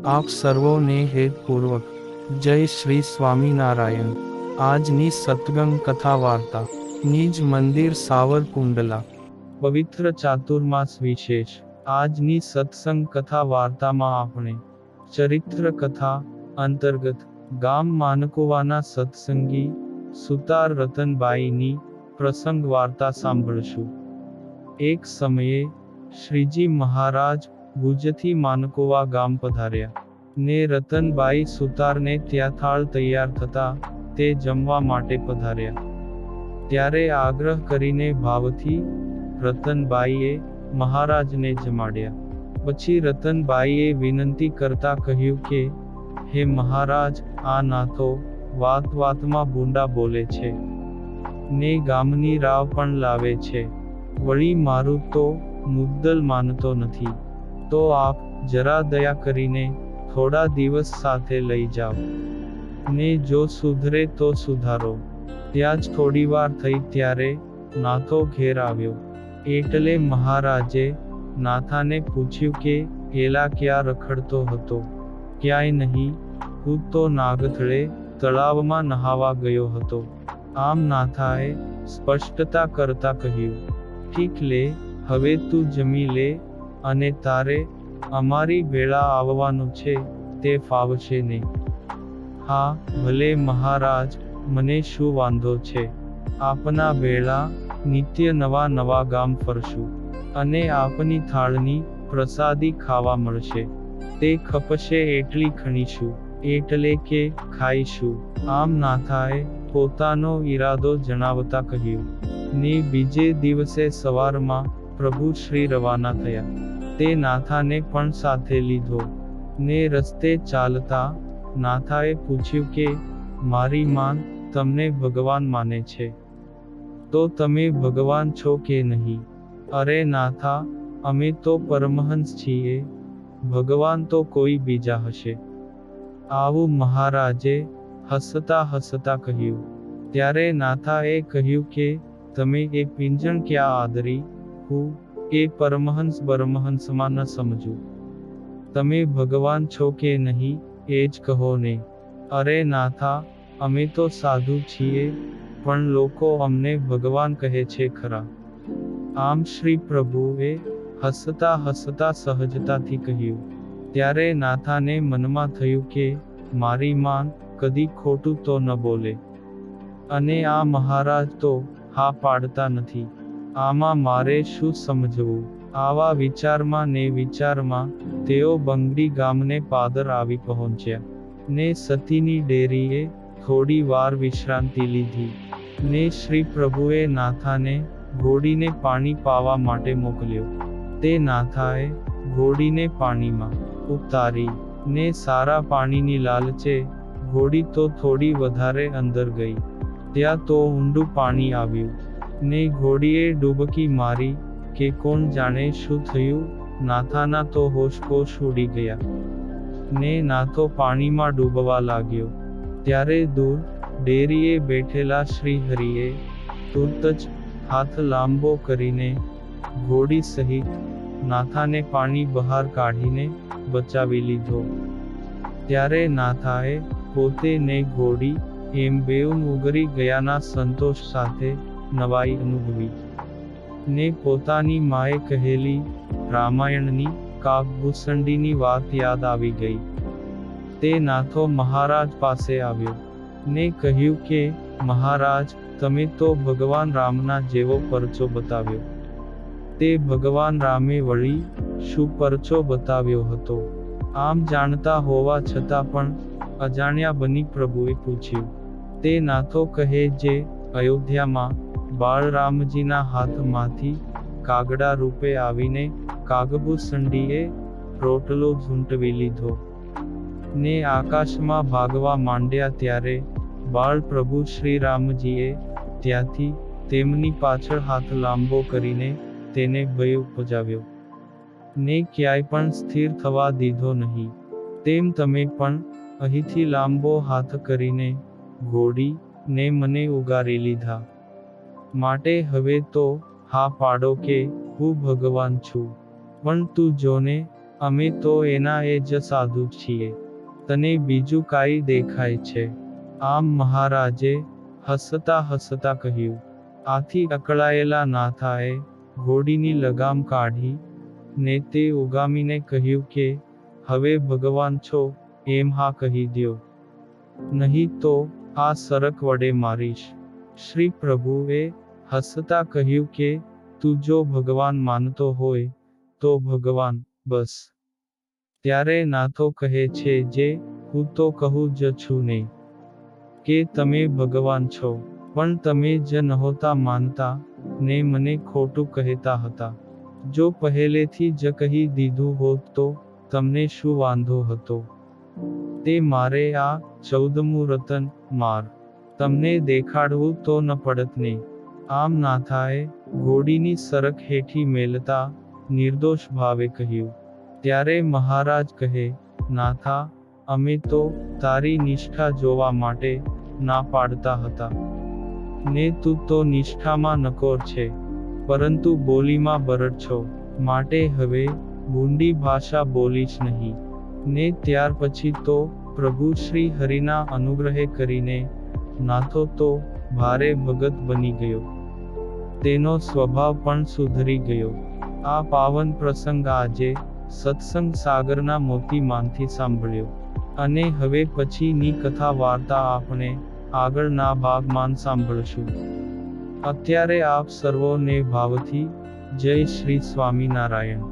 આપ સર્વોને હેતપૂર્વક જય શ્રી સ્વામિનારાયણ। આજની સત્સંગ કથા વાર્તા નિજ મંદિર સાવરકુંડલા પવિત્ર ચાતુર્માસ વિશેષ। આજની સત્સંગ કથા વાર્તામાં આપણે ચરિત્ર કથા અંતર્ગત ગામ માનકોવાના સત્સંગી સુતાર રતનબાઈની પ્રસંગ વાર્તા સાંભળશું। એક સમયે શ્રીજી મહારાજ ભુજથી માનકોવા ગામ પધાર્યા ને રતનબાઈ સુતારને ત્યાં થાળ તૈયાર થતા તે જમવા માટે પધાર્યા। ત્યારે આગ્રહ કરીને ભાવથી રતનબાઈએ મહારાજને જમાડ્યા। પછી રતનબાઈએ વિનંતી કરતા કહ્યું કે હે મહારાજ, આ નાથો વાત વાતમાં ભૂંડા બોલે છે ને ગામની રાવ પણ લાવે છે, વળી મારું તો મુદ્દલ માનતો નથી, તો આપ જરા દયા કરીને થોડા દિવસ સાથે લઈ જાઓ ને જો સુધરે તો સુધારો। ત્યાં જ થોડીવાર થઈ ત્યારે નાથો ઘેર આવ્યો, એટલે મહારાજે નાથાને પૂછ્યું કે એલા ક્યાં રખડતો હતો? ક્યાંય નહીં, હું તો નાગથળે તળાવમાં નહાવા ગયો હતો। આમ નાથાએ સ્પષ્ટતા કરતા કહ્યું, ઠીક લે, હવે તું જમી લે અને તારે અમારી વેળા આવવાનું છે તે ફાવશે ને? હા ભલે મહારાજ, મને શું વાંધો છે, આપના વેળા નિત્ય નવા નવા ગામ ફરશું અને આપની થાળની પ્રસાદી ખાવા મળશે, તે ખપશે એટલી ખણીશું, એટલે કે ખાઈશું। આમ નાથાએ પોતાનો ઈરાદો જણાવતા કહ્યું ને બીજે દિવસે સવારમાં પ્રભુ શ્રી રવાના થયા। તે નાથાને પણ સાથે લીધો ને રસ્તે ચાલતા નાથાએ પૂછ્યું કે મારી માન તમને ભગવાન માને છે, તો તમે ભગવાન છો કે નહીં? અરે નાથા, અમે તો પરમહંસ છીએ, ભગવાન તો કોઈ બીજા હશે। આવું મહારાજે હસતા હસતા કહ્યું। ત્યારે નાથાએ કહ્યું કે તમે એ પીંજણ ક્યાં આદરી, હું એ પરમહંસ બરમહંસમાં ન સમજું, તમે ભગવાન છો કે નહીં એ જ કહો ને? અરે નાથા, અમે તો સાધુ છીએ, પણ લોકો અમને ભગવાન કહે છે ખરા। આમ શ્રી પ્રભુએ હસતા હસતા સહજતાથી કહ્યું। ત્યારે નાથાને મનમાં થયું કે મારી માન કદી ખોટું તો ન બોલે, અને આ મહારાજ તો હા પાડતા નથી, આમાં મારે શું સમજવું? આવા વિચારમાં ને વિચારમાં તેઓ બંગડી ગામને પાદર આવી પહોંચ્યા ને સતીની ડેરીએ થોડી વાર વિશ્રાંતિ લીધી ને શ્રી પ્રભુએ નાથાને ઘોડીને પાણી પાવા માટે મોકલ્યો। તે નાથાએ ઘોડીને પાણીમાં ઉતારી ને સારા પાણીની લાલચે ઘોડી તો થોડી વધારે અંદર ગઈ, ત્યાં તો ઊંડું પાણી આવ્યું ને ઘોડીએ ડૂબકી મારી કે કોણ જાણે શું થયું, નાથાના તો હોશકોશ ઉડી ગયા ને નાથો પાણીમાં ડૂબવા લાગ્યો। ત્યારે દૂર ડેરીએ બેઠેલા શ્રી હરિએ તુરત જ હાથ લાંબો કરીને ઘોડી સહિત નાથાને પાણી બહાર કાઢીને બચાવી લીધો। ત્યારે નાથાએ પોતે ને ઘોડી એમ બેઉ ઉગરી ગયાના સંતોષ સાથે નવાઈ અનુભવી ને પોતાની માએ કહેલી રામાયણની કાગભૂષણની વાત યાદ આવી ગઈ। તે નાથો મહારાજ પાસે આવ્યો ને કહ્યું કે મહારાજ, તમે તો ભગવાન રામના જેવો પરચો બતાવ્યો। તે ભગવાન રામે વળી શું પરચો બતાવ્યો હતો? આમ જાણતા હોવા છતાં પણ અજાણ્યા બની પ્રભુએ પૂછ્યું। તે નાથો કહે જે અયોધ્યામાં બાળરામજીના હાથમાંથી કાગડા રૂપે આવીને કાગભૂષણડીએ રોટલો ઝૂંટવી લીધો ને આકાશમાં ભાગવા માંડ્યા, ત્યારે બાળ પ્રભુ શ્રી રામજીએ ત્યાંથી તેમની પાછળ હાથ લાંબો કરીને તેને ભય ઉપજાવ્યો ને ક્યાંય પણ સ્થિર થવા દીધો નહીં। તેમ તમે પણ અહીંથી લાંબો હાથ કરીને ઘોડી ને મને ઉગારી લીધા, માટે હવે તો હા પાડો કે હું ભગવાન છું। પણ તું જોને અમે તો એના એ જ સાધુ છીએ. તને બીજું કાંઈ દેખાય છે? આમ મહારાજે હસતા હસતા કહ્યું. આથી અકળાયેલા નાથાએ ઘોડીની લગામ કાઢી ને તે ઉગામીને કહ્યું કે હવે ભગવાન છો એમ હા કહી દ્યો. નહીં તો આ સરક વડે મારીશ. શ્રી પ્રભુએ હસતા કહ્યું કે તું જો ભગવાન માનતો હોય તો ભગવાન બસ. ત્યારે નાથો કહે છે જે હું તો કહું જ છું ને કે તમે ભગવાન છો, પણ તમે જ નહોતા માનતા ને મને ખોટું કહેતા હતા. જો પહેલેથી જ કહી દીધું હોત તો તમને શું વાંધો હતો? તે મારે આ 14મું રતન માર તમને દેખાડવું તો ન પડત ને. આમ નાથાએ ઘોડીની સરક હેઠી મેલતા નિર્દોષ ભાવે કહ્યું. ત્યારે મહારાજ કહે, નાથા, અમે તો તારી નિષ્ઠા જોવા માટે ના પાડતા હતા. ને તું તો નિષ્ઠામાં નકોર છે, પરંતુ બોલીમાં બરડ છો, માટે હવે ભૂંડી ભાષા બોલીશ નહીં. ને ત્યાર પછી તો પ્રભુ શ્રી હરિના અનુગ્રહે કરીને નાથો તો ભારે ભગત બની ગયો. તેનો સ્વભાવ પણ સુધરી ગયો. આ પાવન પ્રસંગ આજે સત્સંગ સાગરના મોતીમાંથી સાંભળ્યો. અને હવે પછીની કથા વાર્તા આપણે આગળના ભાગમાં સાંભળશું. અત્યારે આપ સર્વોને ભાવથી જય શ્રી સ્વામિનારાયણ.